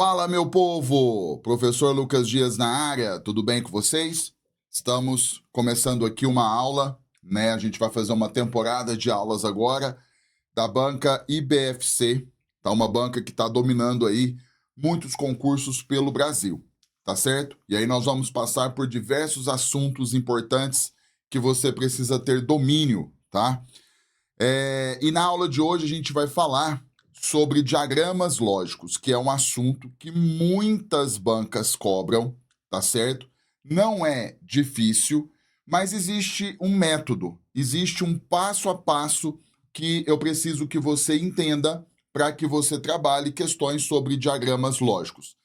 Fala, meu povo! Professor Lucas Dias na área, tudo bem com vocês? Estamos começando aqui uma aula, né? A gente vai fazer uma temporada de aulas agora da banca IBFC, tá? Uma banca que está dominando aí muitos concursos pelo Brasil, tá certo? E aí nós vamos passar por diversos assuntos importantes que você precisa ter domínio, tá? E na aula de hoje a gente vai falar sobre diagramas lógicos, que é um assunto que muitas bancas cobram, tá certo? Não é difícil, mas existe um método, existe um passo a passo que eu preciso que você entenda para que você trabalhe questões sobre diagramas lógicos.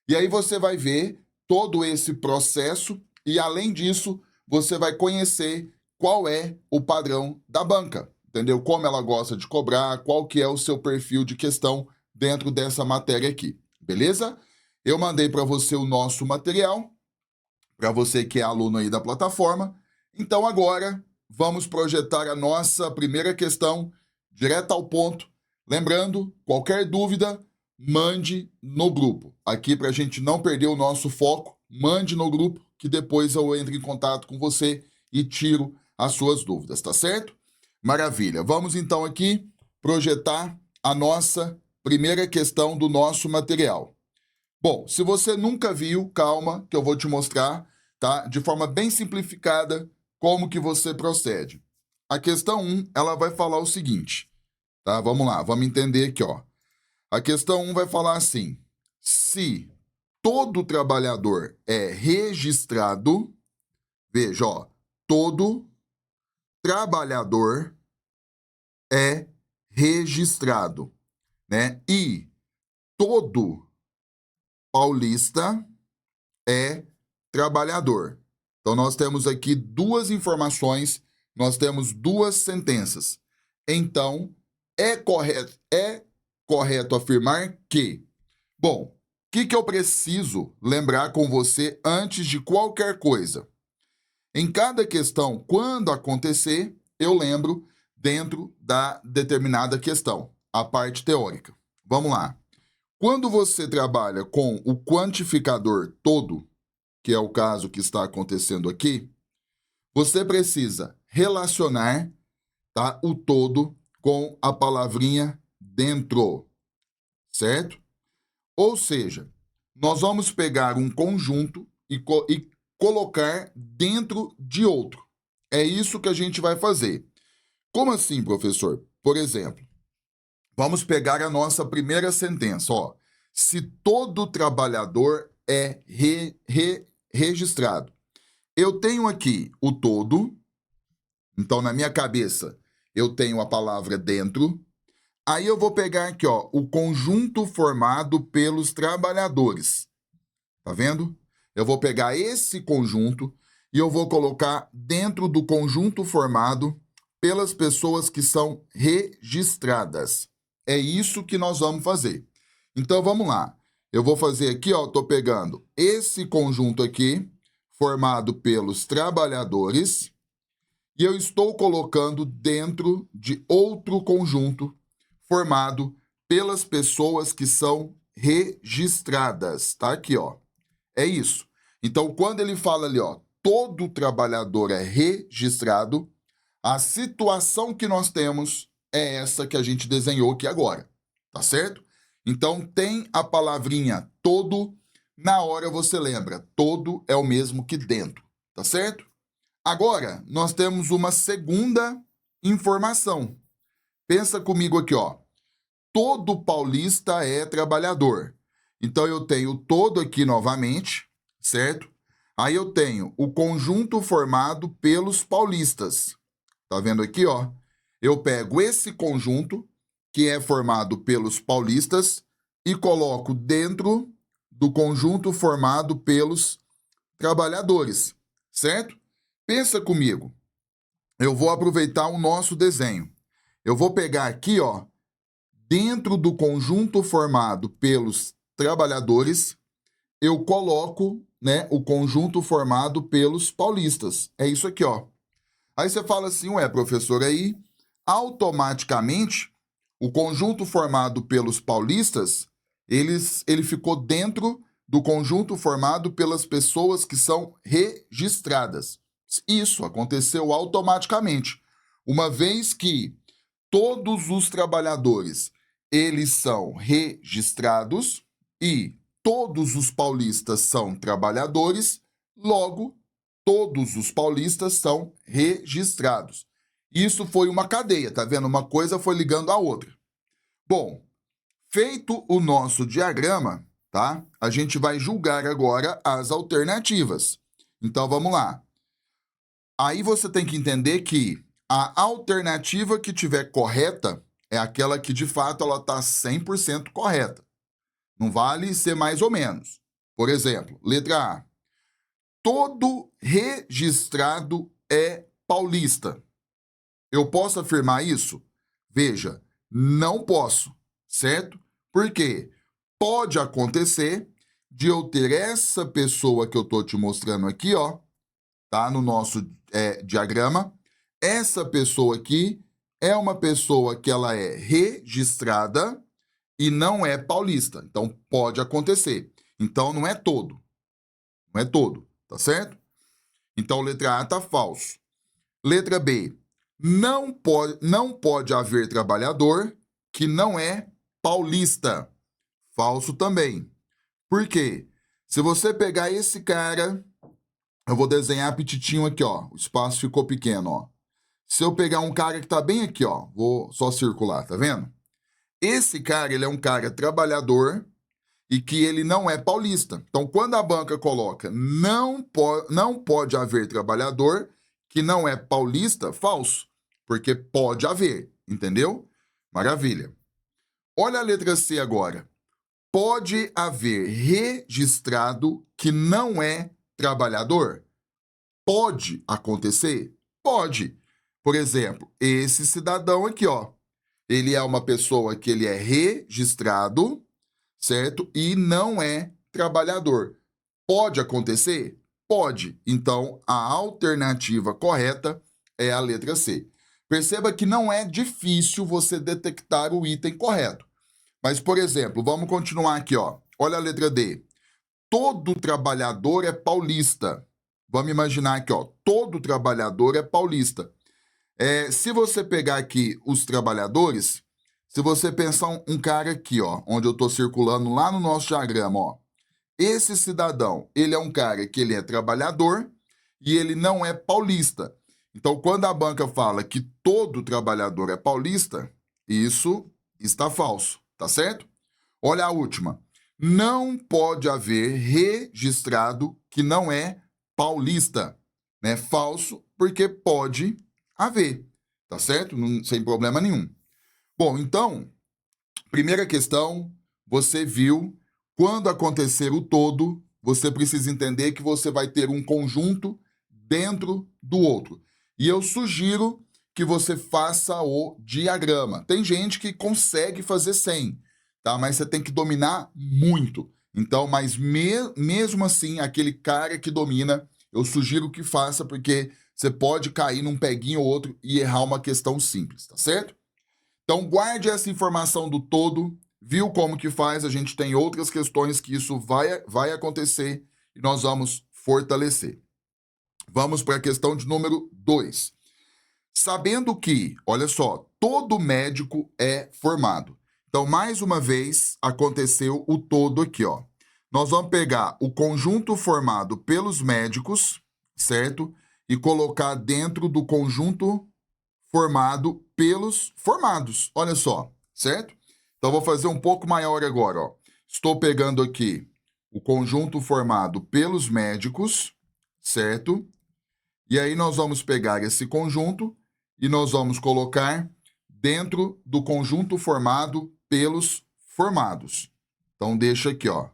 E aí você vai ver todo esse processo e, além disso, você vai conhecer qual é o padrão da banca. Entendeu? Como ela gosta de cobrar, qual que é o seu perfil de questão dentro dessa matéria aqui, beleza? Eu mandei para você o nosso material, para você que é aluno aí da plataforma. Então agora vamos projetar a nossa primeira questão direto ao ponto. Lembrando, qualquer dúvida, mande no grupo. Aqui para a gente não perder o nosso foco, mande no grupo que depois eu entro em contato com você e tiro as suas dúvidas, tá certo? Maravilha. Vamos então aqui projetar a nossa primeira questão do nosso material. Bom, se você nunca viu, calma, que eu vou te mostrar, tá? De forma bem simplificada, como que você procede. A questão 1, ela vai falar o seguinte, tá? Vamos lá, vamos entender aqui, ó. A questão 1 vai falar assim: se todo trabalhador é registrado, veja, ó, todo trabalhador é registrado, né? E todo paulista é trabalhador. Então, nós temos aqui duas informações, nós temos duas sentenças. Então, é correto afirmar que... Bom, o que eu preciso lembrar com você antes de qualquer coisa? Em cada questão, quando acontecer, eu lembro dentro da determinada questão, a parte teórica. Vamos lá. Quando você trabalha com o quantificador todo, que é o caso que está acontecendo aqui, você precisa relacionar, tá, o todo com a palavrinha dentro, certo? Ou seja, nós vamos pegar um conjunto e colocar dentro de outro. É isso que a gente vai fazer. Como assim, professor? Por exemplo, vamos pegar a nossa primeira sentença, ó. Se todo trabalhador é registrado. Eu tenho aqui o todo, então na minha cabeça eu tenho a palavra dentro. Aí eu vou pegar aqui, ó, o conjunto formado pelos trabalhadores. Tá vendo? Eu vou pegar esse conjunto e eu vou colocar dentro do conjunto formado pelas pessoas que são registradas. É isso que nós vamos fazer. Então, vamos lá. Eu vou fazer aqui, ó, tô pegando esse conjunto aqui, formado pelos trabalhadores, e eu estou colocando dentro de outro conjunto, formado pelas pessoas que são registradas. Tá aqui, ó. É isso. Então, quando ele fala ali, ó, todo trabalhador é registrado, a situação que nós temos é essa que a gente desenhou aqui agora, tá certo? Então, tem a palavrinha todo, na hora você lembra, todo é o mesmo que dentro, tá certo? Agora, nós temos uma segunda informação. Pensa comigo aqui, ó. Todo paulista é trabalhador. Então, eu tenho todo aqui novamente, certo? Aí eu tenho o conjunto formado pelos paulistas. Tá vendo aqui, ó? Eu pego esse conjunto, que é formado pelos paulistas, e coloco dentro do conjunto formado pelos trabalhadores, certo? Pensa comigo. Eu vou aproveitar o nosso desenho. Eu vou pegar aqui, ó, dentro do conjunto formado pelos trabalhadores, eu coloco, né, o conjunto formado pelos paulistas. É isso aqui, ó. Aí você fala assim, ué, professor, aí automaticamente o conjunto formado pelos paulistas, ele ficou dentro do conjunto formado pelas pessoas que são registradas. Isso aconteceu automaticamente, uma vez que todos os trabalhadores, eles são registrados e todos os paulistas são trabalhadores, logo, todos os paulistas são registrados. Isso foi uma cadeia, tá vendo? Uma coisa foi ligando a outra. Bom, feito o nosso diagrama, tá? A gente vai julgar agora as alternativas. Então, vamos lá. Aí você tem que entender que a alternativa que tiver correta é aquela que, de fato, ela está 100% correta. Não vale ser mais ou menos. Por exemplo, letra A. Todo registrado é paulista. Eu posso afirmar isso? Veja, não posso, certo? Porque pode acontecer de eu ter essa pessoa que eu estou te mostrando aqui, ó, tá? No nosso diagrama. Essa pessoa aqui é uma pessoa que ela é registrada e não é paulista. Então, pode acontecer. Então, não é todo. Não é todo, tá certo? Então, letra A tá falso. Letra B. Não pode haver trabalhador que não é paulista. Falso também. Por quê? Se você pegar esse cara, eu vou desenhar pititinho aqui, ó. O espaço ficou pequeno, ó. Se eu pegar um cara que tá bem aqui, ó, vou só circular, tá vendo? Esse cara, ele é um cara trabalhador e que ele não é paulista. Então, quando a banca coloca não pode haver trabalhador que não é paulista, falso. Porque pode haver, entendeu? Maravilha. Olha a letra C agora. Pode haver registrado que não é trabalhador? Pode acontecer? Pode. Por exemplo, esse cidadão aqui, ó. Ele é uma pessoa que ele é registrado, certo? E não é trabalhador. Pode acontecer? Pode. Então, a alternativa correta é a letra C. Perceba que não é difícil você detectar o item correto. Mas, por exemplo, vamos continuar aqui, ó. Olha a letra D. Todo trabalhador é paulista. Vamos imaginar aqui, ó. Todo trabalhador é paulista. Se você pegar aqui os trabalhadores, se você pensar um cara aqui, ó, onde eu estou circulando lá no nosso diagrama, ó. Esse cidadão, ele é um cara que ele é trabalhador e ele não é paulista. Então, quando a banca fala que todo trabalhador é paulista, isso está falso, tá certo? Olha a última. Não pode haver registrado que não é paulista, né? Falso, porque pode haver, tá certo? Sem problema nenhum. Bom, então, primeira questão, você viu, quando acontecer o todo, você precisa entender que você vai ter um conjunto dentro do outro. E eu sugiro que você faça o diagrama. Tem gente que consegue fazer sem, tá? Mas você tem que dominar muito. Então, mas mesmo assim, aquele cara que domina, eu sugiro que faça, porque você pode cair num peguinho ou outro e errar uma questão simples, tá certo? Então, guarde essa informação do todo. Viu como que faz? A gente tem outras questões que isso vai acontecer e nós vamos fortalecer. Vamos para a questão de número 2. Sabendo que, olha só, todo médico é formado. Então, mais uma vez, aconteceu o todo aqui, ó. Nós vamos pegar o conjunto formado pelos médicos, certo? E colocar dentro do conjunto formado pelos formados. Olha só, certo? Então, vou fazer um pouco maior agora, ó. Estou pegando aqui o conjunto formado pelos médicos, certo? E aí nós vamos pegar esse conjunto e nós vamos colocar dentro do conjunto formado pelos formados. Então, deixa aqui, ó.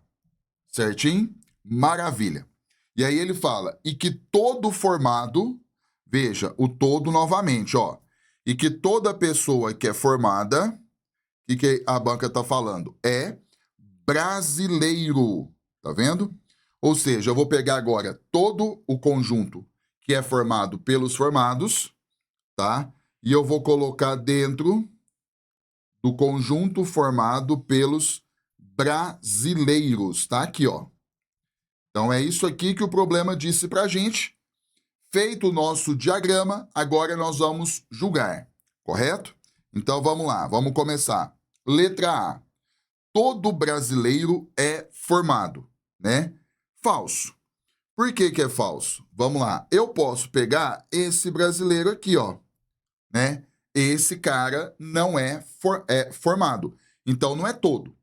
Certinho? Maravilha. E aí ele fala, e que todo formado, veja, o todo novamente, ó. E que toda pessoa que é formada, e que a banca está falando, é brasileiro. Tá vendo? Ou seja, eu vou pegar agora todo o conjunto que é formado pelos formados, tá? E eu vou colocar dentro do conjunto formado pelos brasileiros. Tá aqui, ó. Então, é isso aqui que o problema disse para a gente. Feito o nosso diagrama, agora nós vamos julgar, correto? Então, vamos lá, vamos começar. Letra A. Todo brasileiro é formado, né? Falso. Por que que é falso? Vamos lá. Eu posso pegar esse brasileiro aqui, ó, né? Esse cara não é formado. Então, não é todo,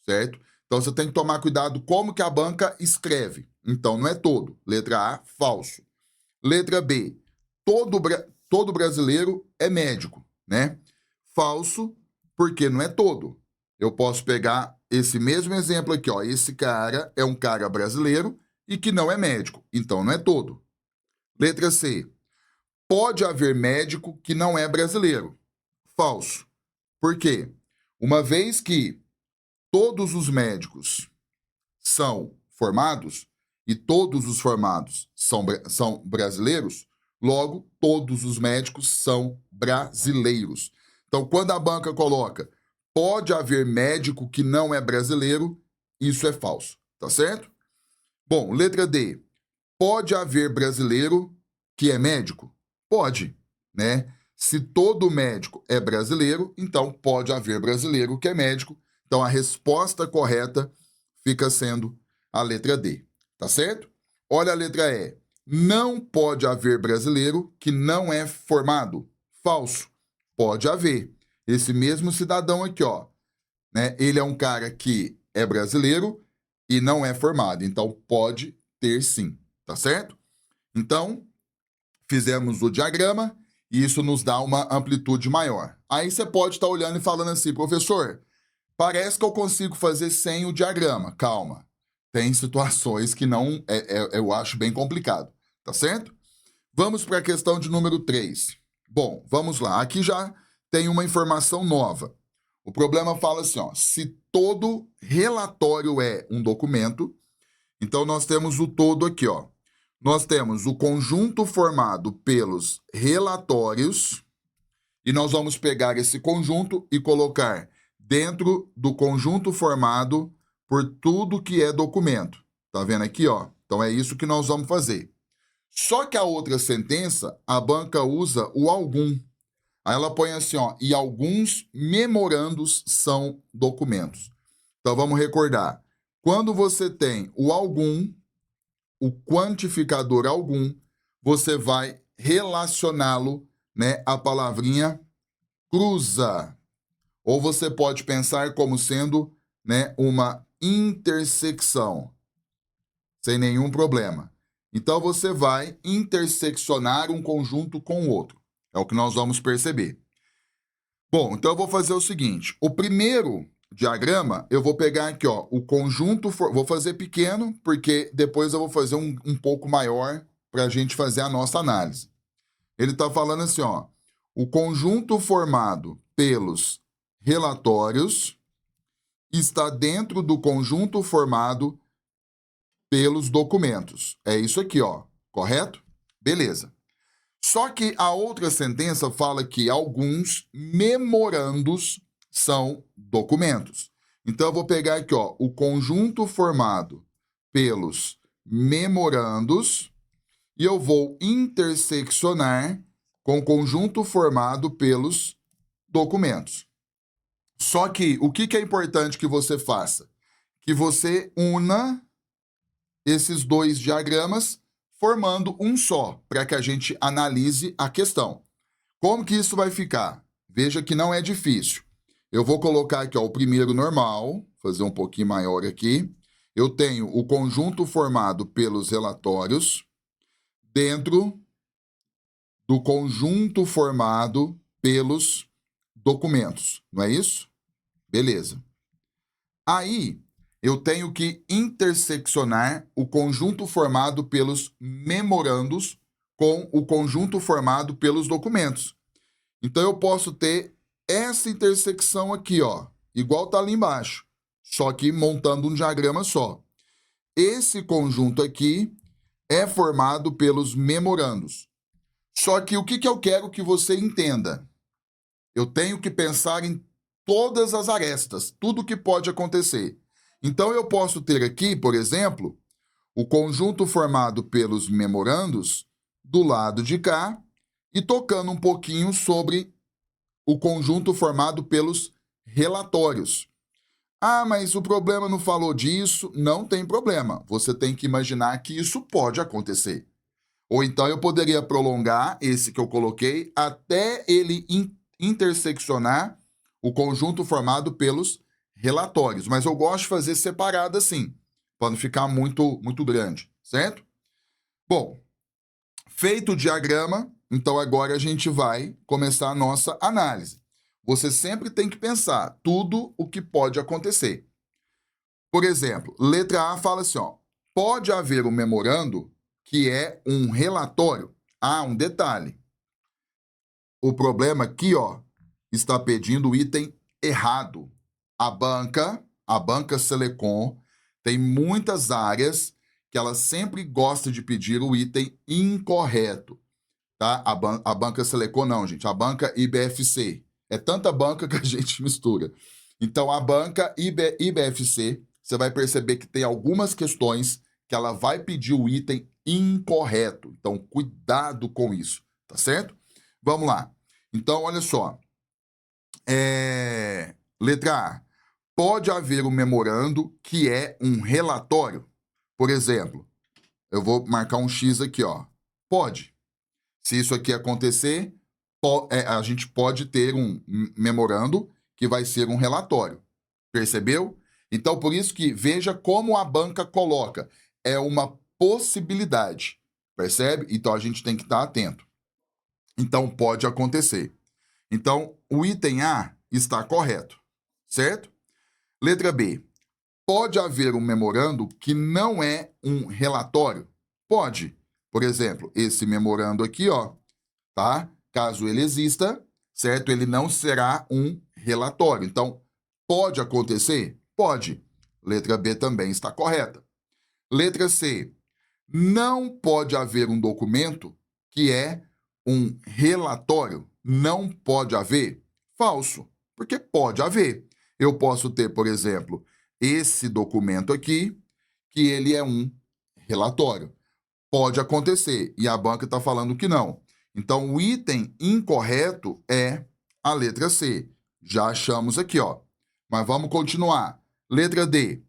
certo? Então, você tem que tomar cuidado como que a banca escreve. Então, não é todo. Letra A, falso. Letra B, todo brasileiro é médico, né? Falso, porque não é todo. Eu posso pegar esse mesmo exemplo aqui, ó. Esse cara é um cara brasileiro e que não é médico, então não é todo. Letra C, pode haver médico que não é brasileiro. Falso. Por quê? Uma vez que todos os médicos são formados, e todos os formados são brasileiros, logo, todos os médicos são brasileiros. Então, quando a banca coloca pode haver médico que não é brasileiro, isso é falso, tá certo? Bom, letra D. Pode haver brasileiro que é médico? Pode, né? Se todo médico é brasileiro, então pode haver brasileiro que é médico. Então, a resposta correta fica sendo a letra D. Tá certo? Olha a letra E. Não pode haver brasileiro que não é formado. Falso. Pode haver. Esse mesmo cidadão aqui, ó, né? Ele é um cara que é brasileiro e não é formado. Então, pode ter sim. Tá certo? Então, fizemos o diagrama e isso nos dá uma amplitude maior. Aí você pode estar olhando e falando assim, professor, parece que eu consigo fazer sem o diagrama. Calma. Tem situações que não eu acho bem complicado, tá certo? Vamos para a questão de número 3. Bom, vamos lá. Aqui já tem uma informação nova. O problema fala assim, ó, se todo relatório é um documento, então nós temos o todo aqui, ó. Nós temos o conjunto formado pelos relatórios e nós vamos pegar esse conjunto e colocar dentro do conjunto formado por tudo que é documento. Tá vendo aqui, ó? Então é isso que nós vamos fazer. Só que a outra sentença, a banca usa o algum. Aí ela põe assim, ó, e alguns memorandos são documentos. Então vamos recordar. Quando você tem o algum, o quantificador algum, você vai relacioná-lo, né, à palavrinha cruza. Ou você pode pensar como sendo, né, uma intersecção, sem nenhum problema. Então, você vai interseccionar um conjunto com o outro. É o que nós vamos perceber. Bom, então eu vou fazer o seguinte. O primeiro diagrama, eu vou pegar aqui, ó, o conjunto... Vou fazer pequeno, porque depois eu vou fazer um pouco maior para a gente fazer a nossa análise. Ele está falando assim, ó, o conjunto formado pelos relatórios está dentro do conjunto formado pelos documentos. É isso aqui, ó, correto? Beleza. Só que a outra sentença fala que alguns memorandos são documentos. Então, eu vou pegar aqui, ó, o conjunto formado pelos memorandos e eu vou interseccionar com o conjunto formado pelos documentos. Só que o que é importante que você faça? Que você una esses dois diagramas formando um só, para que a gente analise a questão. Como que isso vai ficar? Veja que não é difícil. Eu vou colocar aqui, ó, o primeiro normal, fazer um pouquinho maior aqui. Eu tenho o conjunto formado pelos relatórios dentro do conjunto formado pelos documentos, não é isso? Beleza. Aí, eu tenho que interseccionar o conjunto formado pelos memorandos com o conjunto formado pelos documentos. Então, eu posso ter essa intersecção aqui, ó, igual tá ali embaixo, só que montando um diagrama só. Esse conjunto aqui é formado pelos memorandos. Só que o que eu quero que você entenda? Eu tenho que pensar em todas as arestas, tudo que pode acontecer. Então, eu posso ter aqui, por exemplo, o conjunto formado pelos memorandos do lado de cá e tocando um pouquinho sobre o conjunto formado pelos relatórios. Ah, mas o problema não falou disso. Não tem problema. Você tem que imaginar que isso pode acontecer. Ou então eu poderia prolongar esse que eu coloquei até ele interseccionar o conjunto formado pelos relatórios. Mas eu gosto de fazer separado assim, para não ficar muito grande, certo? Bom, feito o diagrama, então agora a gente vai começar a nossa análise. Você sempre tem que pensar tudo o que pode acontecer. Por exemplo, letra A fala assim, ó, pode haver um memorando que é um relatório. Ah, um detalhe. O problema aqui, ó, está pedindo o item errado. A banca Selecom, tem muitas áreas que ela sempre gosta de pedir o item incorreto. Tá? A banca Selecom não, gente. A banca IBFC. É tanta banca que a gente mistura. Então, a banca IBFC, você vai perceber que tem algumas questões que ela vai pedir o item incorreto. Então, cuidado com isso, tá certo? Vamos lá. Então, olha só. Letra A. Pode haver um memorando que é um relatório. Por exemplo, eu vou marcar um X aqui, ó. Pode. Se isso aqui acontecer, a gente pode ter um memorando que vai ser um relatório. Percebeu? Então, por isso que veja como a banca coloca. É uma possibilidade. Percebe? Então, a gente tem que estar atento. Então, pode acontecer. Então, o item A está correto. Certo? Letra B. Pode haver um memorando que não é um relatório? Pode. Por exemplo, esse memorando aqui, ó, tá? Caso ele exista, certo? Ele não será um relatório. Então, pode acontecer? Pode. Letra B também está correta. Letra C. Não pode haver um documento que é um relatório. Não pode haver? Falso. Porque pode haver. Eu posso ter, por exemplo, esse documento aqui, que ele é um relatório. Pode acontecer. E a banca está falando que não. Então, o item incorreto é a letra C. Já achamos aqui, ó. Mas vamos continuar. Letra D.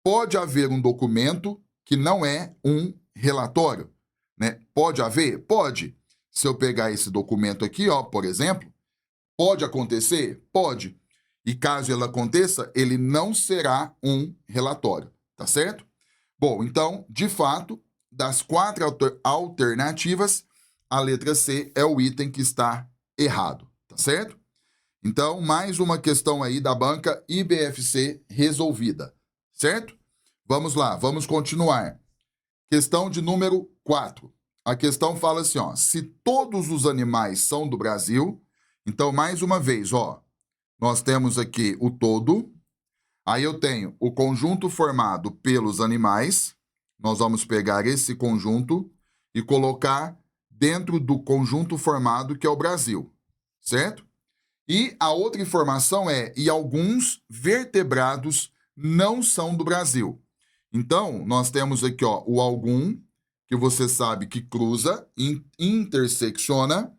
Pode haver um documento que não é um relatório, né? Pode haver? Pode. Se eu pegar esse documento aqui, ó, por exemplo, pode acontecer? Pode. E caso ele aconteça, ele não será um relatório, tá certo? Bom, então, de fato, das 4 alternativas, a letra C é o item que está errado, tá certo? Então, mais uma questão aí da banca IBFC resolvida, certo? Vamos lá, vamos continuar. Questão de número 4. A questão fala assim, ó, se todos os animais são do Brasil, então, mais uma vez, ó, nós temos aqui o todo, aí eu tenho o conjunto formado pelos animais, nós vamos pegar esse conjunto e colocar dentro do conjunto formado que é o Brasil, certo? E a outra informação é, e alguns vertebrados não são do Brasil. Então, nós temos aqui, ó, o algum, que você sabe que cruza, intersecciona.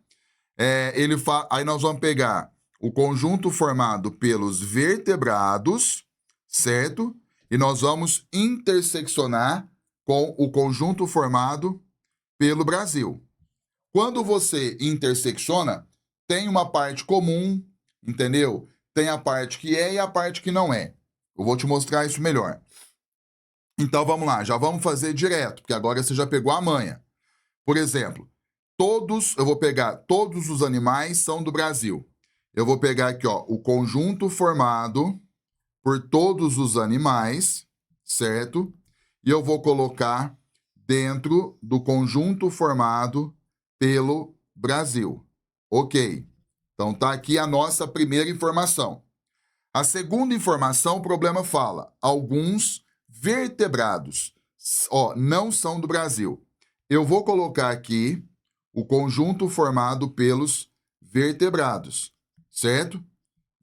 Aí nós vamos pegar o conjunto formado pelos vertebrados, certo? E nós vamos interseccionar com o conjunto formado pelo Brasil. Quando você intersecciona, tem uma parte comum, entendeu? Tem a parte que é e a parte que não é. Eu vou te mostrar isso melhor. Então vamos lá, já vamos fazer direto, porque agora você já pegou a manha. Por exemplo, eu vou pegar todos os animais são do Brasil. Eu vou pegar aqui, ó, o conjunto formado por todos os animais, certo? E eu vou colocar dentro do conjunto formado pelo Brasil. Ok. Então tá aqui a nossa primeira informação. A segunda informação, o problema fala, alguns vertebrados, ó, não são do Brasil. Eu vou colocar aqui o conjunto formado pelos vertebrados, certo?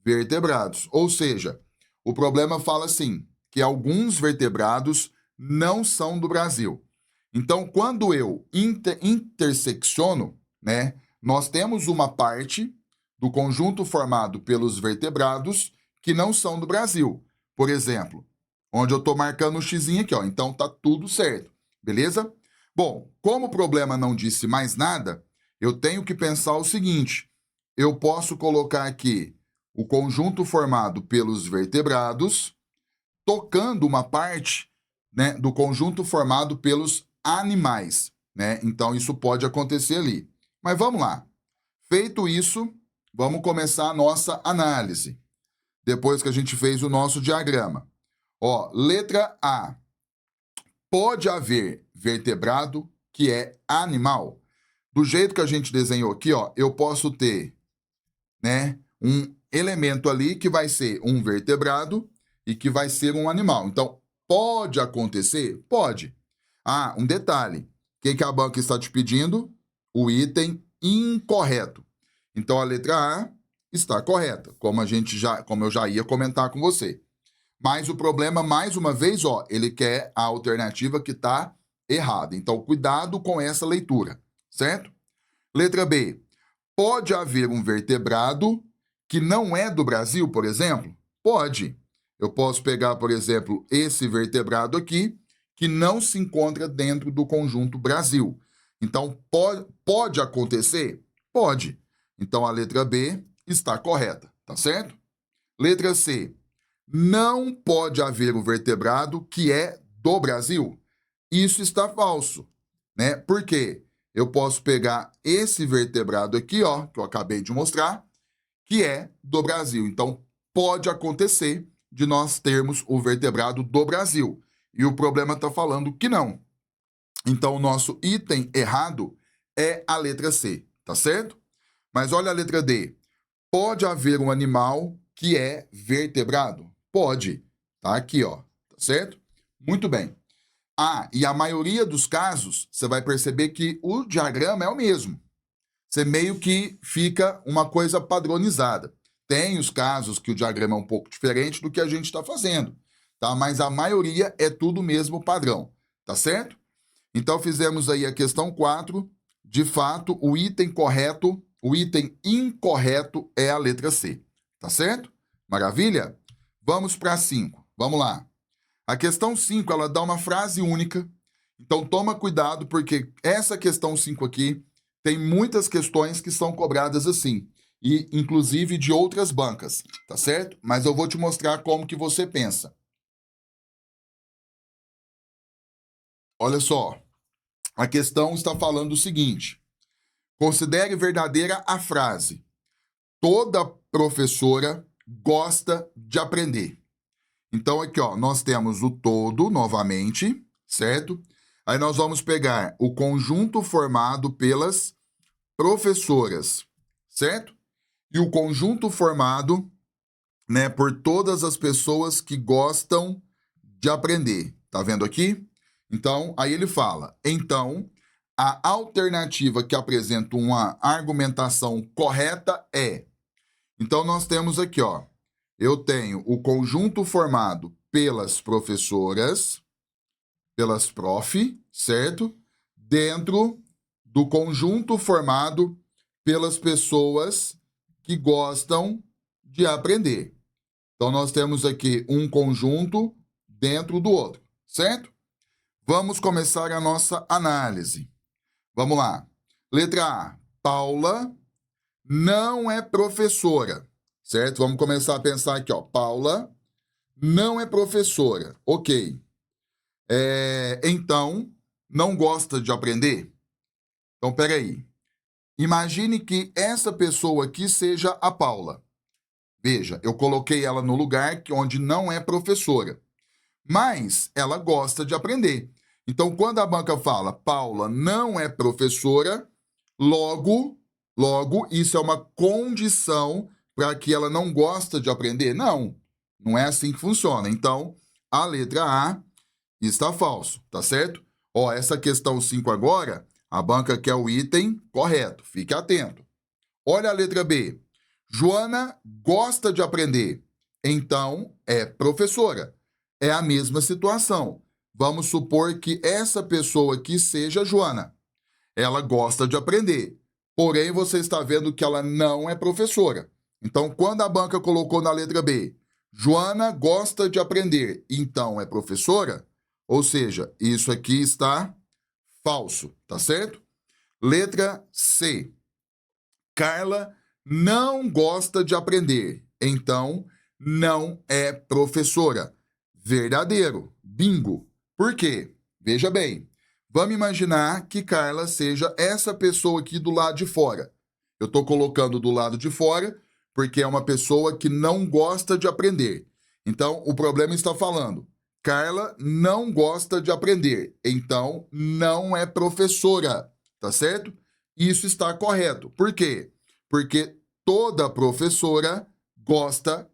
Vertebrados. Ou seja, o problema fala assim, que alguns vertebrados não são do Brasil. Então, quando eu intersecciono, né, nós temos uma parte do conjunto formado pelos vertebrados que não são do Brasil. Por exemplo, onde eu estou marcando um xizinho aqui, ó. Então, tá tudo certo, beleza? Bom, como o problema não disse mais nada, eu tenho que pensar o seguinte: eu posso colocar aqui o conjunto formado pelos vertebrados, tocando uma parte, né, do conjunto formado pelos animais, né? Então, isso pode acontecer ali. Mas vamos lá. Feito isso, vamos começar a nossa análise. Depois que a gente fez o nosso diagrama. Ó, letra A. Pode haver vertebrado que é animal. Do jeito que a gente desenhou aqui, ó, eu posso ter, né, um elemento ali que vai ser um vertebrado e que vai ser um animal. Então, pode acontecer? Pode. Ah, um detalhe. O que a banca está te pedindo? O item incorreto. Então, a letra A está correta, como eu já ia comentar com você. Mas o problema, mais uma vez, ó, ele quer a alternativa que está errada. Então, cuidado com essa leitura, certo? Letra B. Pode haver um vertebrado que não é do Brasil, por exemplo? Pode. Eu posso pegar, por exemplo, esse vertebrado aqui, que não se encontra dentro do conjunto Brasil. Então, pode acontecer? Pode. Então, a letra B está correta, tá certo? Letra C. Não pode haver um vertebrado que é do Brasil. Isso está falso, né? Por quê? Eu posso pegar esse vertebrado aqui, ó, que eu acabei de mostrar, que é do Brasil. Então, pode acontecer de nós termos o vertebrado do Brasil. E o problema está falando que não. Então, o nosso item errado é a letra C, tá certo? Mas olha a letra D. Pode haver um animal que é vertebrado? Pode. Tá aqui, ó. Tá certo? Muito bem. Ah, e a maioria dos casos, você vai perceber que o diagrama é o mesmo. Você meio que fica uma coisa padronizada. Tem os casos que o diagrama é um pouco diferente do que a gente está fazendo, tá? Mas a maioria é tudo o mesmo padrão, tá certo? Então, fizemos aí a questão 4. De fato, o item incorreto é a letra C, tá certo? Maravilha? Vamos para a 5. Vamos lá. A questão 5, ela dá uma frase única. Então, toma cuidado, porque essa questão 5 aqui tem muitas questões que são cobradas assim, e inclusive de outras bancas, tá certo? Mas eu vou te mostrar como que você pensa. Olha só, a questão está falando o seguinte: considere verdadeira a frase: toda professora gosta de aprender. Então, aqui, ó, nós temos o todo novamente, certo? Aí nós vamos pegar o conjunto formado pelas professoras, certo? E o conjunto formado, né, por todas as pessoas que gostam de aprender. Tá vendo aqui? Então, aí ele fala: então, a alternativa que apresenta uma argumentação correta é. Então, nós temos aqui, ó, eu tenho o conjunto formado pelas professoras, pelas prof, certo? Dentro do conjunto formado pelas pessoas que gostam de aprender. Então, nós temos aqui um conjunto dentro do outro, certo? Vamos começar a nossa análise. Vamos lá. Letra A. Paula não é professora, certo? Vamos começar a pensar aqui, ó. Paula não é professora. Ok. Então, não gosta de aprender? Então, peraí. Imagine que essa pessoa aqui seja a Paula. Veja, eu coloquei ela no lugar onde não é professora. Mas ela gosta de aprender. Então, quando a banca fala Paula não é professora, logo, isso é uma condição para que ela não gosta de aprender? Não, não é assim que funciona. Então, a letra A está falso, tá certo? Ó, essa questão 5 agora, a banca quer o item correto, fique atento. Olha a letra B. Joana gosta de aprender, então é professora. é a mesma situação. Vamos supor que essa pessoa aqui seja a Joana. Ela gosta de aprender. Porém, você está vendo que ela não é professora. Então, quando a banca colocou na letra B, Joana gosta de aprender, então é professora? Ou seja, isso aqui está falso, tá certo? Letra C. Carla não gosta de aprender, então não é professora. Verdadeiro. Bingo. Por quê? Veja bem. Vamos imaginar que Carla seja essa pessoa aqui do lado de fora. Eu estou colocando do lado de fora porque é uma pessoa que não gosta de aprender. Então, o problema está falando. Carla não gosta de aprender, então não é professora, tá certo? Isso está correto. Por quê? Porque toda professora gosta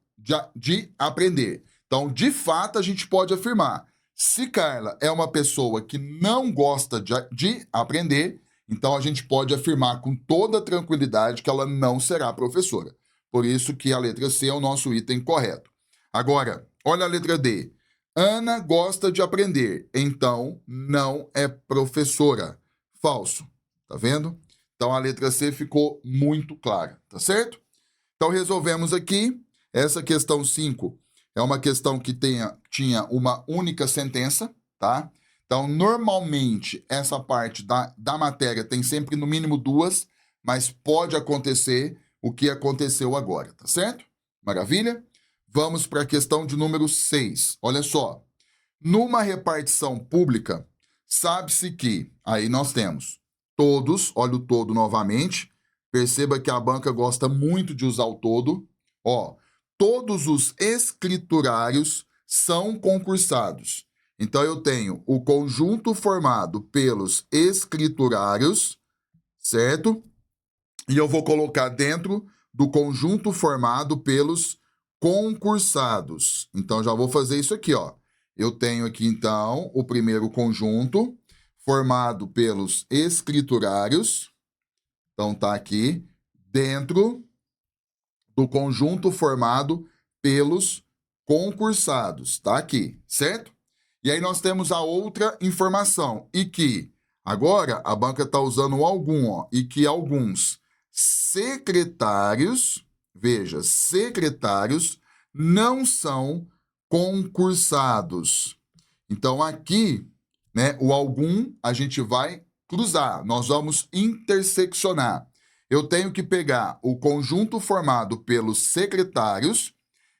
de aprender. Então, de fato, a gente pode afirmar, se Carla é uma pessoa que não gosta de aprender, então a gente pode afirmar com toda tranquilidade que ela não será professora. Por isso que a letra C é o nosso item correto. Agora, olha a letra D. Ana gosta de aprender, então não é professora. Falso. Tá vendo? Então a letra C ficou muito clara, tá certo? Então resolvemos aqui. Essa questão 5 é uma questão que tinha uma única sentença, tá? Então, normalmente, essa parte da matéria tem sempre no mínimo 2, mas pode acontecer o que aconteceu agora, tá certo? Maravilha? Vamos para a questão de número 6. Olha só. Numa repartição pública, sabe-se que, aí nós temos todos, olha o todo novamente, perceba que a banca gosta muito de usar o todo, ó, todos os escriturários são concursados. Então, eu tenho o conjunto formado pelos escriturários, certo? E eu vou colocar dentro do conjunto formado pelos concursados. Então, já vou fazer isso aqui, ó. Eu tenho aqui, então, o primeiro conjunto formado pelos escriturários. Então, tá aqui dentro do conjunto formado pelos concursados. Tá aqui, certo? E aí nós temos a outra informação, e que agora a banca está usando o algum, ó, e que alguns secretários, veja, secretários não são concursados. Então aqui, né, o algum a gente vai cruzar, nós vamos interseccionar. Eu tenho que pegar o conjunto formado pelos secretários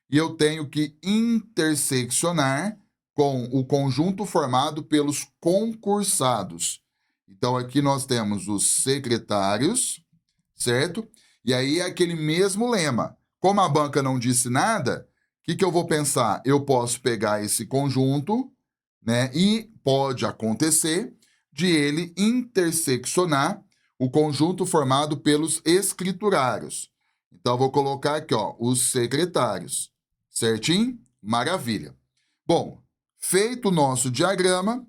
e eu tenho que interseccionar com o conjunto formado pelos concursados. Então, aqui nós temos os secretários, certo? E aí é aquele mesmo lema. Como a banca não disse nada, o que eu vou pensar? Eu posso pegar esse conjunto, né? E pode acontecer de ele interseccionar o conjunto formado pelos escriturários. Então, eu vou colocar aqui, ó, os secretários. Certinho? Maravilha. Bom, feito o nosso diagrama,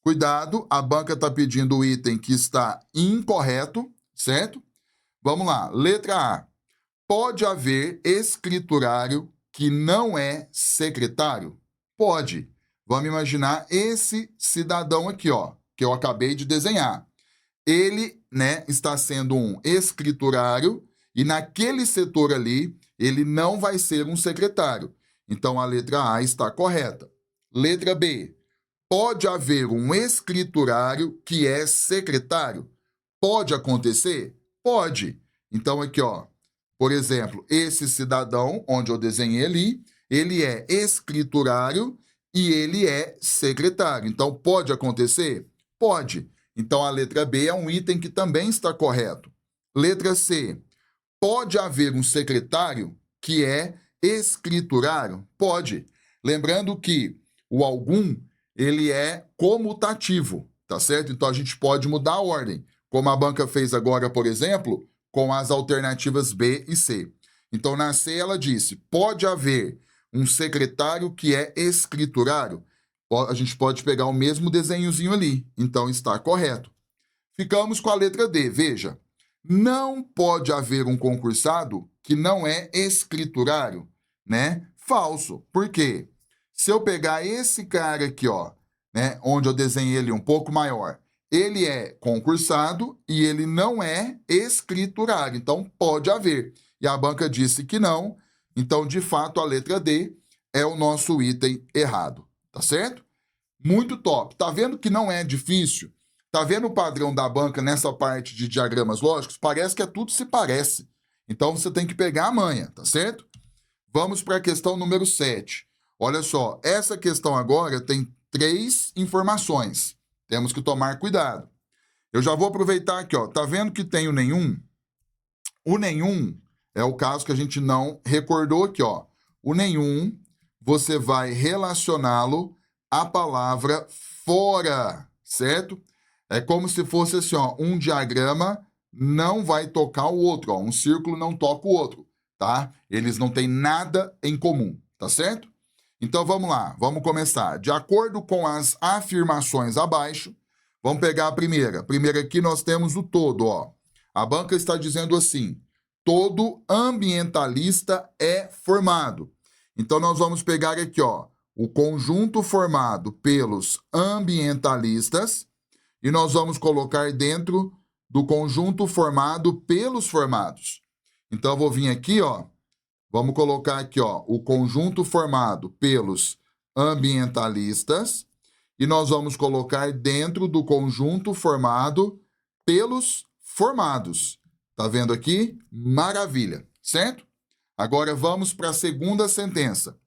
cuidado, a banca está pedindo o item que está incorreto, certo? Vamos lá, letra A. Pode haver escriturário que não é secretário? Pode. Vamos imaginar esse cidadão aqui, ó, que eu acabei de desenhar. Ele, né, está sendo um escriturário e naquele setor ali, ele não vai ser um secretário. Então, a letra A está correta. Letra B. Pode haver um escriturário que é secretário? Pode acontecer? Pode. Então, aqui, ó, por exemplo, esse cidadão, onde eu desenhei ali, ele é escriturário e ele é secretário. Então, pode acontecer? Pode. Então, a letra B é um item que também está correto. Letra C. Pode haver um secretário que é escriturário? Pode. Lembrando que o algum, ele é comutativo, tá certo? Então, a gente pode mudar a ordem, como a banca fez agora, por exemplo, com as alternativas B e C. Então, na C, ela disse, pode haver um secretário que é escriturário? A gente pode pegar o mesmo desenhozinho ali. Então, está correto. Ficamos com a letra D. Veja, não pode haver um concursado que não é escriturário, né? Falso. Por quê? Se eu pegar esse cara aqui, ó, né, onde eu desenhei ele um pouco maior, ele é concursado e ele não é escriturário. Então, pode haver. E a banca disse que não. Então, de fato, a letra D é o nosso item errado. Tá certo? Muito top. Tá vendo que não é difícil? Tá vendo o padrão da banca nessa parte de diagramas lógicos? Parece que é tudo se parece. Então, você tem que pegar a manha, tá certo? Vamos para a questão número 7. Olha só, essa questão agora tem 3 informações. Temos que tomar cuidado. Eu já vou aproveitar aqui, ó. Tá vendo que tem o nenhum? O nenhum é o caso que a gente não recordou aqui, ó. O nenhum, você vai relacioná-lo à palavra fora, certo? É como se fosse assim, ó, um diagrama não vai tocar o outro, ó. Um círculo não toca o outro, tá? Eles não têm nada em comum, tá certo? Então vamos lá, vamos começar. De acordo com as afirmações abaixo, vamos pegar a primeira. Primeiro aqui nós temos o todo, ó. A banca está dizendo assim: todo ambientalista é formado. Então nós vamos pegar aqui, ó, o conjunto formado pelos ambientalistas e nós vamos colocar dentro do conjunto formado pelos formados. Então eu vou vir aqui, ó, vamos colocar aqui, ó, o conjunto formado pelos ambientalistas e nós vamos colocar dentro do conjunto formado pelos formados. Tá vendo aqui? Maravilha, certo? Agora vamos para a segunda sentença.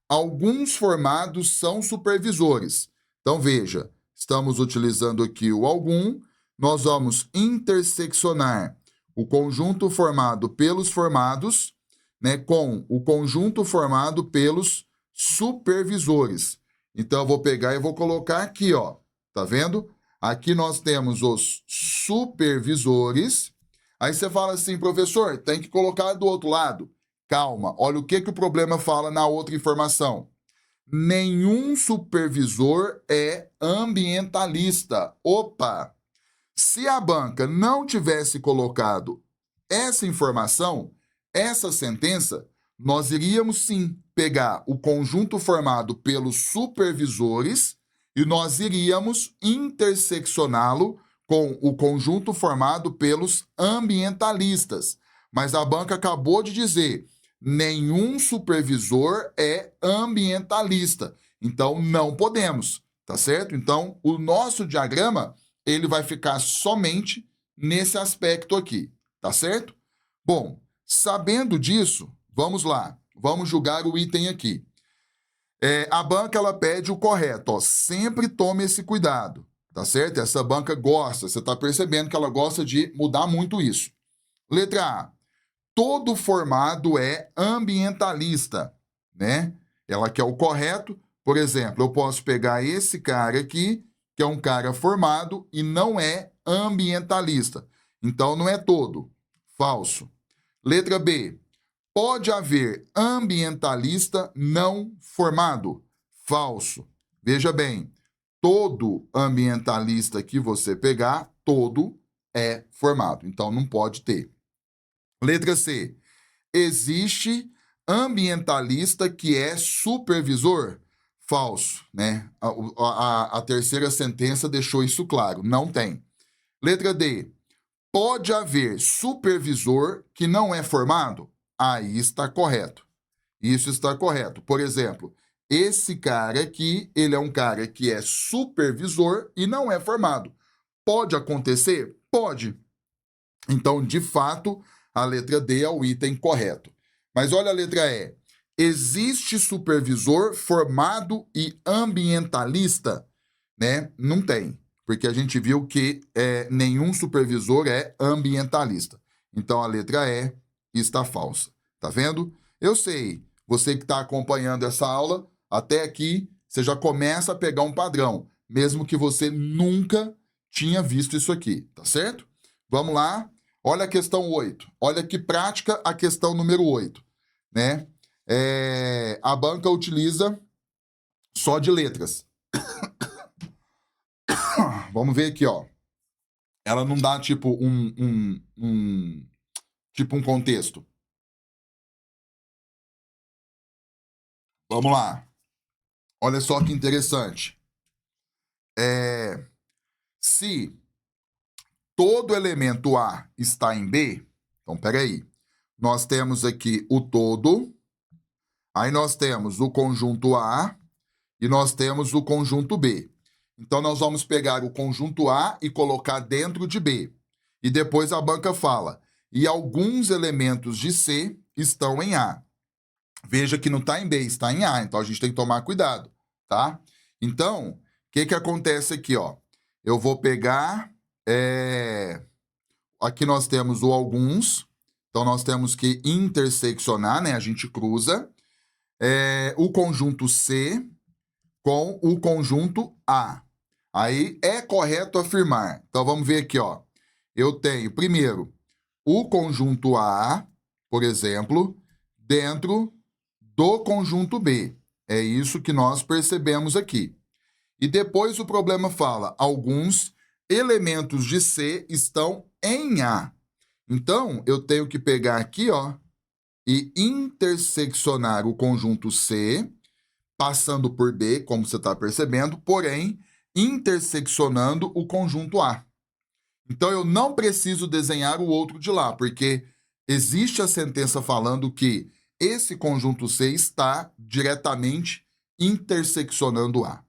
Alguns formados são supervisores. Então veja, estamos utilizando aqui o algum, nós vamos interseccionar o conjunto formado pelos formados, né, com o conjunto formado pelos supervisores. Então eu vou pegar e vou colocar aqui, ó. Tá vendo? Aqui nós temos os supervisores. Aí você fala assim, professor, tem que colocar do outro lado. Calma, olha o que o problema fala na outra informação. Nenhum supervisor é ambientalista. Opa! Se a banca não tivesse colocado essa informação, essa sentença, nós iríamos sim pegar o conjunto formado pelos supervisores e nós iríamos interseccioná-lo com o conjunto formado pelos ambientalistas. Mas a banca acabou de dizer: nenhum supervisor é ambientalista. Então não podemos, tá certo? Então o nosso diagrama ele vai ficar somente nesse aspecto aqui, tá certo? Bom, sabendo disso, vamos lá, vamos julgar o item aqui. A banca ela pede o correto, ó, sempre tome esse cuidado, tá certo? Essa banca gosta, você está percebendo que ela gosta de mudar muito isso. Letra A, todo formado é ambientalista, né? Ela quer o correto, por exemplo, eu posso pegar esse cara aqui, que é um cara formado e não é ambientalista. Então não é todo. Falso. Letra B. Pode haver ambientalista não formado. Falso. Veja bem, todo ambientalista que você pegar, todo é formado. Então não pode ter. Letra C. Existe ambientalista que é supervisor? Falso, né? A terceira sentença deixou isso claro. Não tem. Letra D. Pode haver supervisor que não é formado? Aí está correto. Isso está correto. Por exemplo, esse cara aqui, ele é um cara que é supervisor e não é formado. Pode acontecer? Pode. Então, de fato, a letra D é o item correto. Mas olha a letra E. Existe supervisor formado e ambientalista? Né? Não tem, porque a gente viu que nenhum supervisor é ambientalista. Então, a letra E está falsa. Tá vendo? Eu sei, você que está acompanhando essa aula, até aqui, você já começa a pegar um padrão, mesmo que você nunca tinha visto isso aqui, tá certo? Vamos lá. Olha a questão 8. Olha que prática a questão número 8. Né? A banca utiliza só de letras. Vamos ver aqui, ó. Ela não dá tipo tipo um contexto. Vamos lá. Olha só que interessante. Se todo elemento A está em B, então peraí, nós temos aqui o todo, aí nós temos o conjunto A e nós temos o conjunto B. Então nós vamos pegar o conjunto A e colocar dentro de B. E depois a banca fala, e alguns elementos de C estão em A. Veja que não está em B, está em A, então a gente tem que tomar cuidado, tá? Então, o que acontece aqui, ó? Eu vou pegar... Aqui nós temos o alguns, então nós temos que interseccionar, né? A gente cruza o conjunto C com o conjunto A. Aí é correto afirmar. Então vamos ver aqui, ó. Eu tenho, primeiro, o conjunto A, por exemplo, dentro do conjunto B. É isso que nós percebemos aqui. E depois o problema fala, alguns elementos de C estão em A. Então, eu tenho que pegar aqui, ó, e interseccionar o conjunto C, passando por B, como você está percebendo, porém, interseccionando o conjunto A. Então, eu não preciso desenhar o outro de lá, porque existe a sentença falando que esse conjunto C está diretamente interseccionando A.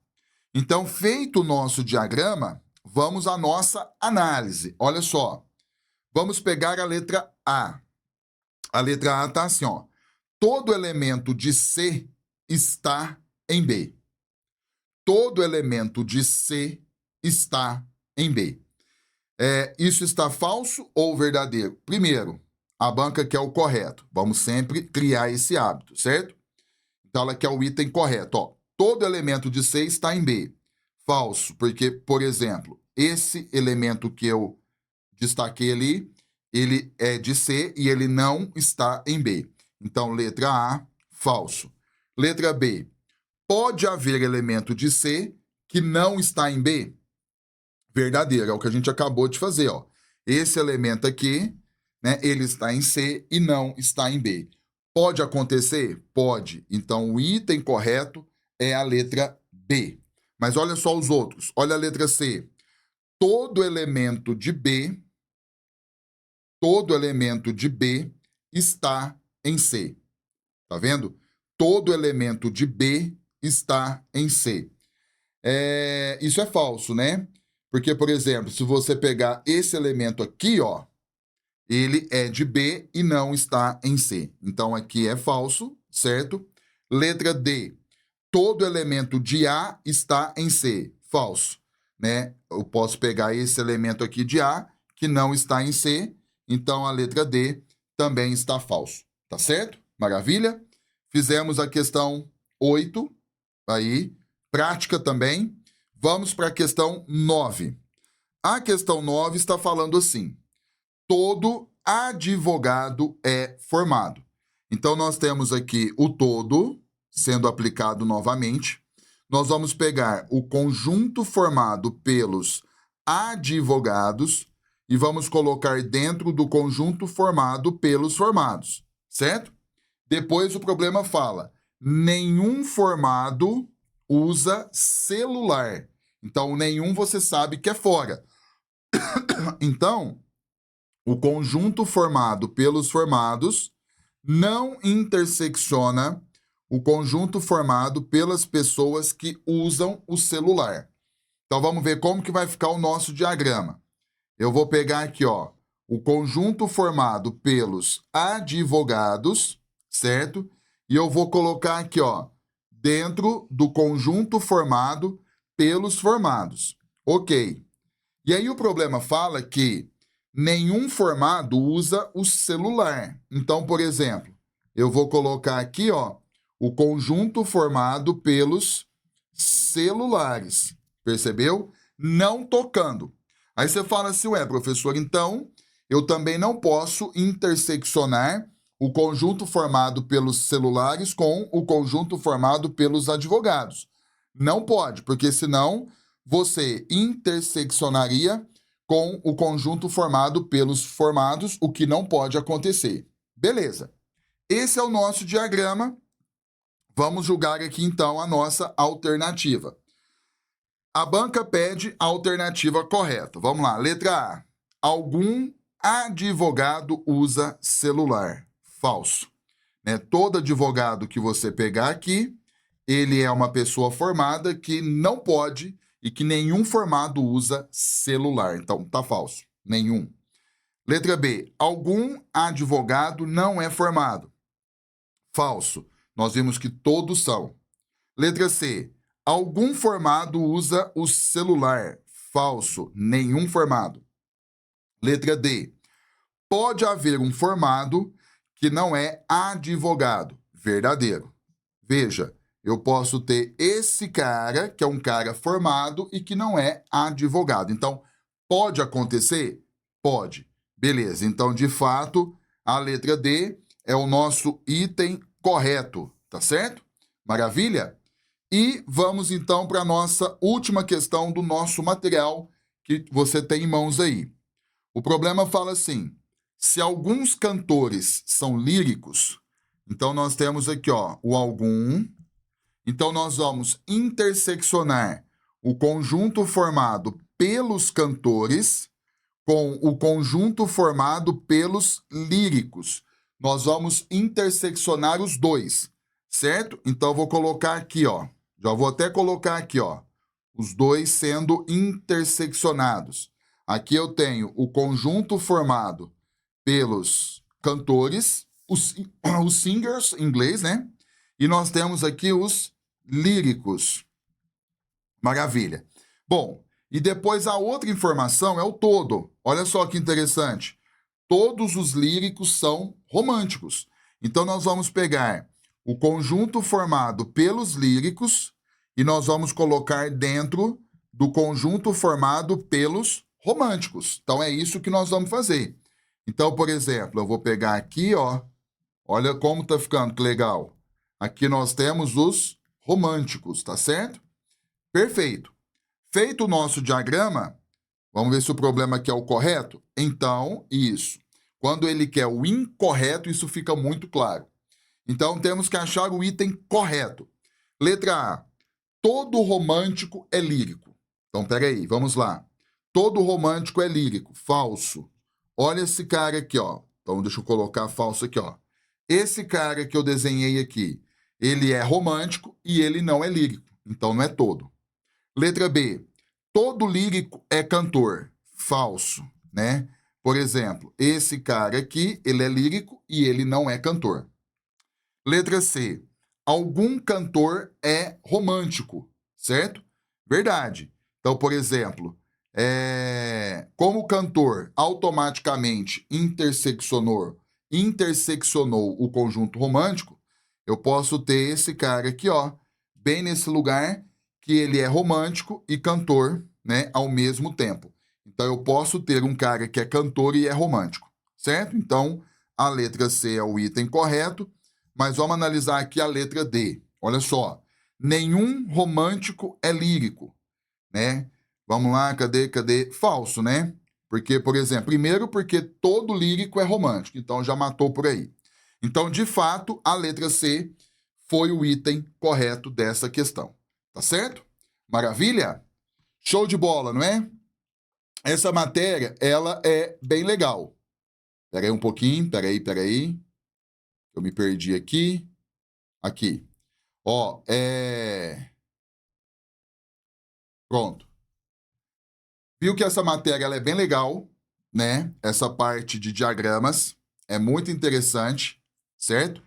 Então, feito o nosso diagrama, vamos à nossa análise. Olha só, vamos pegar a letra A. A letra A está assim, ó. Todo elemento de C está em B. Todo elemento de C está em B. Isso está falso ou verdadeiro? Primeiro, a banca quer o correto. Vamos sempre criar esse hábito, certo? Então, ela quer o item correto. Ó. Todo elemento de C está em B. Falso, porque, por exemplo, esse elemento que eu destaquei ali, ele é de C e ele não está em B. Então, letra A, falso. Letra B, pode haver elemento de C que não está em B? Verdadeiro, é o que a gente acabou de fazer, ó. Esse elemento aqui, né, ele está em C e não está em B. Pode acontecer? Pode. Então, o item correto é a letra B. Mas olha só os outros. Olha a letra C. Todo elemento de B está em C. Tá vendo? Todo elemento de B está em C. Isso é falso, né? Porque, por exemplo, se você pegar esse elemento aqui, ó, ele é de B e não está em C. Então, aqui é falso, certo? Letra D. Todo elemento de A está em C. Falso, né? Eu posso pegar esse elemento aqui de A, que não está em C, então a letra D também está falso. Tá certo? Maravilha? Fizemos a questão 8, aí, prática também. Vamos para a questão 9. A questão 9 está falando assim: todo advogado é formado. Então, nós temos aqui o todo sendo aplicado novamente. Nós vamos pegar o conjunto formado pelos advogados e vamos colocar dentro do conjunto formado pelos formados, certo? Depois o problema fala, nenhum formado usa celular. Então, nenhum você sabe que é fora. Então, o conjunto formado pelos formados não intersecciona o conjunto formado pelas pessoas que usam o celular. Então, vamos ver como que vai ficar o nosso diagrama. Eu vou pegar aqui, ó, o conjunto formado pelos advogados, certo? E eu vou colocar aqui, ó, dentro do conjunto formado pelos formados. Ok. E aí o problema fala que nenhum formado usa o celular. Então, por exemplo, eu vou colocar aqui, ó, o conjunto formado pelos celulares. Percebeu? Não tocando. Aí você fala assim, ué, professor, então eu também não posso interseccionar o conjunto formado pelos celulares com o conjunto formado pelos advogados. Não pode, porque senão você interseccionaria com o conjunto formado pelos formados, o que não pode acontecer. Beleza. Esse é o nosso diagrama. Vamos julgar aqui, então, a nossa alternativa. A banca pede a alternativa correta. Vamos lá. Letra A. Algum advogado usa celular. Falso. Né? Todo advogado que você pegar aqui, ele é uma pessoa formada que não pode e que nenhum formado usa celular. Então, tá falso. Nenhum. Letra B. Algum advogado não é formado. Falso. Nós vimos que todos são. Letra C. Algum formado usa o celular. Falso. Nenhum formado. Letra D. Pode haver um formado que não é advogado. Verdadeiro. Veja, eu posso ter esse cara, que é um cara formado e que não é advogado. Então, pode acontecer? Pode. Beleza. Então, de fato, a letra D é o nosso item correto. Tá certo? Maravilha? E vamos, então, para a nossa última questão do nosso material que você tem em mãos aí. O problema fala assim: se alguns cantores são líricos, então nós temos aqui, ó, o algum. Então nós vamos interseccionar o conjunto formado pelos cantores com o conjunto formado pelos líricos. Nós vamos interseccionar os dois, certo? Então eu vou colocar aqui, ó. Já vou até colocar aqui, ó, os dois sendo interseccionados. Aqui eu tenho o conjunto formado pelos cantores, os singers em inglês, né? E nós temos aqui os líricos. Maravilha. Bom, e depois a outra informação é o todo. Olha só que interessante. Todos os líricos são românticos. Então nós vamos pegar o conjunto formado pelos líricos e nós vamos colocar dentro do conjunto formado pelos românticos. Então é isso que nós vamos fazer. Então, por exemplo, eu vou pegar aqui, ó. Olha como tá ficando, que legal. Aqui nós temos os românticos, tá certo? Perfeito. Feito o nosso diagrama, vamos ver se o problema aqui é o correto? Então, isso. Quando ele quer o incorreto, isso fica muito claro. Então, temos que achar o item correto. Letra A. Todo romântico é lírico. Então, peraí, vamos lá. Todo romântico é lírico. Falso. Olha esse cara aqui, ó. Então, deixa eu colocar falso aqui, ó. Esse cara que eu desenhei aqui, ele é romântico e ele não é lírico. Então, não é todo. Letra B. Todo lírico é cantor. Falso, né? Por exemplo, esse cara aqui, ele é lírico e ele não é cantor. Letra C. Algum cantor é romântico, certo? Verdade. Então, por exemplo, como o cantor automaticamente interseccionou o conjunto romântico, eu posso ter esse cara aqui, ó, bem nesse lugar, que ele é romântico e cantor, né, ao mesmo tempo. Então, eu posso ter um cara que é cantor e é romântico, certo? Então, a letra C é o item correto, mas vamos analisar aqui a letra D. Olha só, nenhum romântico é lírico, né? Vamos lá, cadê? Falso, né? Porque, por exemplo, primeiro porque todo lírico é romântico, então já matou por aí. Então, de fato, a letra C foi o item correto dessa questão. Tá certo? Maravilha? Show de bola, não é? Essa matéria, ela é bem legal. Pera aí um pouquinho, peraí. Eu me perdi aqui. Aqui. Ó, Pronto. Viu que essa matéria ela é bem legal, né? Essa parte de diagramas é muito interessante, certo?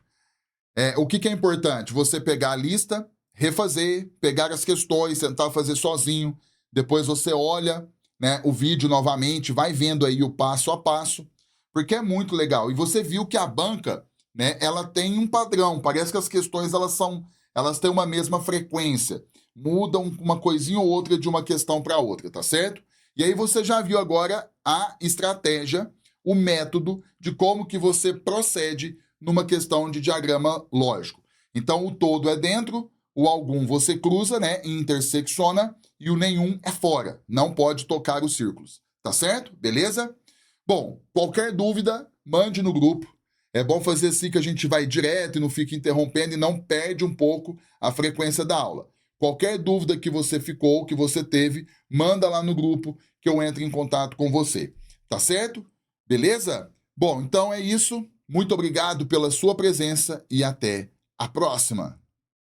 O que é importante? Você pegar a lista, refazer, pegar as questões, tentar fazer sozinho. Depois você olha, né, o vídeo novamente, vai vendo aí o passo a passo, porque é muito legal. E você viu que a banca, né, ela tem um padrão. Parece que as questões elas têm uma mesma frequência. Mudam uma coisinha ou outra de uma questão para outra, tá certo? E aí você já viu agora a estratégia, o método de como que você procede numa questão de diagrama lógico. Então, o todo é dentro, o algum você cruza, né, intersecciona, e o nenhum é fora. Não pode tocar os círculos. Tá certo? Beleza? Bom, qualquer dúvida, mande no grupo. É bom fazer assim que a gente vai direto e não fica interrompendo e não perde um pouco a frequência da aula. Qualquer dúvida que você ficou, que você teve, manda lá no grupo que eu entro em contato com você. Tá certo? Beleza? Bom, então é isso. Muito obrigado pela sua presença e até a próxima.